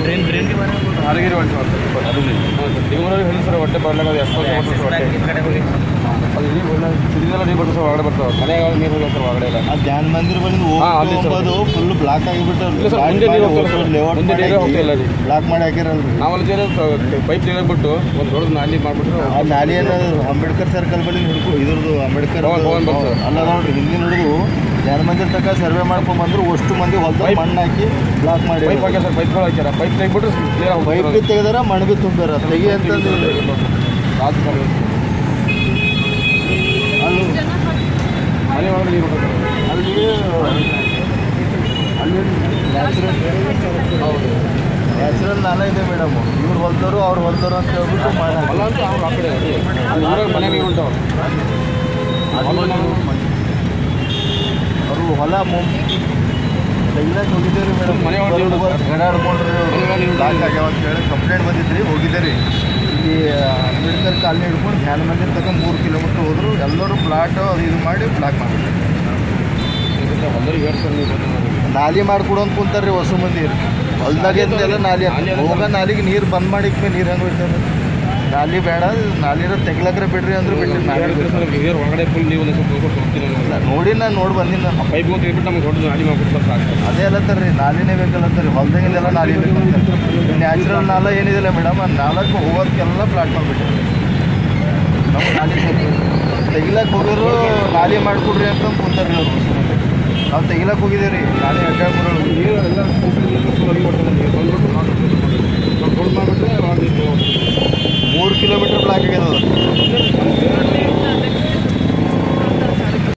drain ಹಾಲಗಿರಿ ಹೊಟ್ಟೆ ನಿಮ್ಮೂರಲ್ಲಿ ಹೇಳಿ ಸರ್ ಹೊಟ್ಟೆ ಬರ್ಲಾಗ ಎಷ್ಟು ಹೊಟ್ಟೆ ಅದು ಇಲ್ಲಿ ಸಿಡಿದೆಲ್ಲ ನೀರು ಬರ್ತಾವೆ ಸರ್ ಹೊರಗಡೆ ಬರ್ತಾವೆ ಮನೆಯಾಗ ನೀರು ಹೋಗಿ ಸರ್ ಹೊರಗಡೆ ಇಲ್ಲ ಆ ಧ್ಯಾನ ಮಂದಿರ ಬಂದು ಹೋಗೋದು ಫುಲ್ ಬ್ಲಾಕ್ ಆಗಿಬಿಟ್ಟು ಬ್ಲಾಕ್ ಮಾಡಿ ಹಾಕಿರಲ್ರಿ ನಾವಲ್ಲಿ ಪೈಪ್ ತೆಗೆದ್ಬಿಟ್ಟು ಒಂದು ದೊಡ್ಡ ನಾಲಿ ಮಾಡಿಬಿಟ್ರು ಆ ನಾಲಿ ಏನಾದ್ರು ಅಂಬೇಡ್ಕರ್ ಸರ್ಕಲ್ ಬಳಿ ಹಿಡ್ಕೊ ಇದ್ರದ್ದು ಅಂಬೇಡ್ಕರ್ ಅಲ್ಲ ನೋಡ್ರಿ ಹಿಂದಿನ ಹಿಡಿದು ಧ್ಯಾನ ಮಂದಿರ ತನಕ ಸರ್ವೆ ಮಾಡ್ಕೊಂಡ್ ಬಂದ್ರು ಅಷ್ಟು ಮಂದಿ ಹೊಲ್ದಾಗ ಮಣ್ಣು ಹಾಕಿ ಬ್ಲಾಕ್ ಮಾಡಿ ಪೈಪ್ ಹಾಕ್ಯಾರ ಸರ್ ಪೈಪ್ಗಳು ಹಾಕ್ಯಾರ ಪೈಪ್ ತೆಗೆದ್ಬಿಟ್ರು ಪೈಪ್ ಬಿ ತೆಗೆದಾರ ಮಣ್ಣು ಬಿ ತುಂಬ್ಯಾರ ತೆಗಿ ಅಂತಂದು ಅಲ್ಲಿ ಮನೆ ಒಳಗಡೆ ನೀರು ಅಲ್ಲಿ ಅಲ್ಲಿ ಹೌದು ನ್ಯಾಚುರಲ್ ನಾಲ ಇದೆ ಮೇಡಮ್ ಇವ್ರು ಹೊಲ್ದವರು ಅವ್ರು ಹೊಲ್ದವರು ಅಂತ ಹೇಳ್ಬಿಟ್ಟು ಹೊಲ ಅಂತ ಅವ್ರು ಆ ಕಡೆ ಊರಾಗ ಮನೆ ನೀರು ಉಂಟಾವ ಅವರು ಹೊಲ ತೆಗಿಲಕ್ಕೆ ಹೋಗಿದ್ದೇವೆ ಮೇಡಮ್ ಮನೆ ಗಡಾಡ್ಕೊಂಡ್ರೆ ಬ್ಲಾಕ್ ಆಗ್ಯಾವ ಅಂತ ಹೇಳಿ ಕಂಪ್ಲೇಂಟ್ ಬಂದಿದ್ರಿ ಹೋಗಿದ್ದೀರಿ ಇಲ್ಲಿ ಅಂಬೇಡ್ಕರ್ ಕಾಲನಿ ಹಿಡ್ಕೊಂಡು ಧ್ಯಾನ ಮಂದಿರ ತಗೊಂಡು 3 ಕಿಲೋಮೀಟ್ರ್ ಹೋದ್ರು ಎಲ್ಲರೂ ಪ್ಲಾಟ್ ಅದು ಇದು ಮಾಡಿ ಬ್ಲಾಕ್ ಮಾಡಿಬಿಟ್ರು ನಾಲಿ ಮಾಡಿಕೊಡು ಅಂತ ಕುಂತಾರ್ರಿ ಹೊಸ ಮಂದಿ ಹೊಲ್ದಾಗೆಲ್ಲ ನಾಲಿ ಹೋಗ ನಾಲಿಗೆ ನೀರು ಬಂದ್ ಮಾಡಿದ್ಮೇಲೆ ನೀರು ಹೆಂಗೆ ಬಿಡ್ತಾರೆ ನಾಲಿ ಬೇಡ ನಾಲಿರ ತೆಗ್ಲಕ್ರೆ ಬಿಡ್ರಿ ಅಂದ್ರೆ ಬಿಡ್ರಿ ನಾಲಿ ಒಳಗಡೆ ಫುಲ್ ನೀವು ನೋಡಿ ನಾನು ನೋಡಿ ಬಂದಿನಿ ನಾನು ಪೈಪ್ ತೆಗೆದ್ಬಿಟ್ಟು ನಮ್ಗೆ ದೊಡ್ಡ ನಾಲಿ ಮಾಡ್ಬಿಡ್ತಾರೆ ಅದೇ ಅಲ್ಲತ್ತಾರ್ರಿ ನಾಲಿನೇ ಬೇಕಲ್ಲತ್ತಾರಿ ಹೊಲ್ದಾಗಿಂದೆಲ್ಲ ನಾಲಿ ನ್ಯಾಚುರಲ್ ನಾಲ ಏನಿದೆಲ್ಲ ಮೇಡಮ್ ಆ ನಾಲ್ಕು ಹೋಗೋದಕ್ಕೆಲ್ಲ ಪ್ಲಾಟ್ ಮಾಡಿಬಿಟ್ಟು ನಾವು ನಾಲಿ ತೆಗಿಲಕ್ಕೆ ಹೋಗಿದ್ರು ನಾಲಿ ಮಾಡಿಕೊಡ್ರಿ ಅಂತ ಕುಂತಾರ್ರಿ ಅವರು ನಾವು ತೆಗಿಲಕ್ಕೆ ಹೋಗಿದ್ದೀವಿ ರೀ ನಾನೇ ಅಡ್ಡಾಡ್ಬಿಡೋದು ನೀರು ಎಲ್ಲ ಬಂದ್ಬಿಟ್ಟು 3 ಕಿಲೋಮೀಟ್ರ್ ಬ್ಲಾಕ್ ಆಗ್ಯದ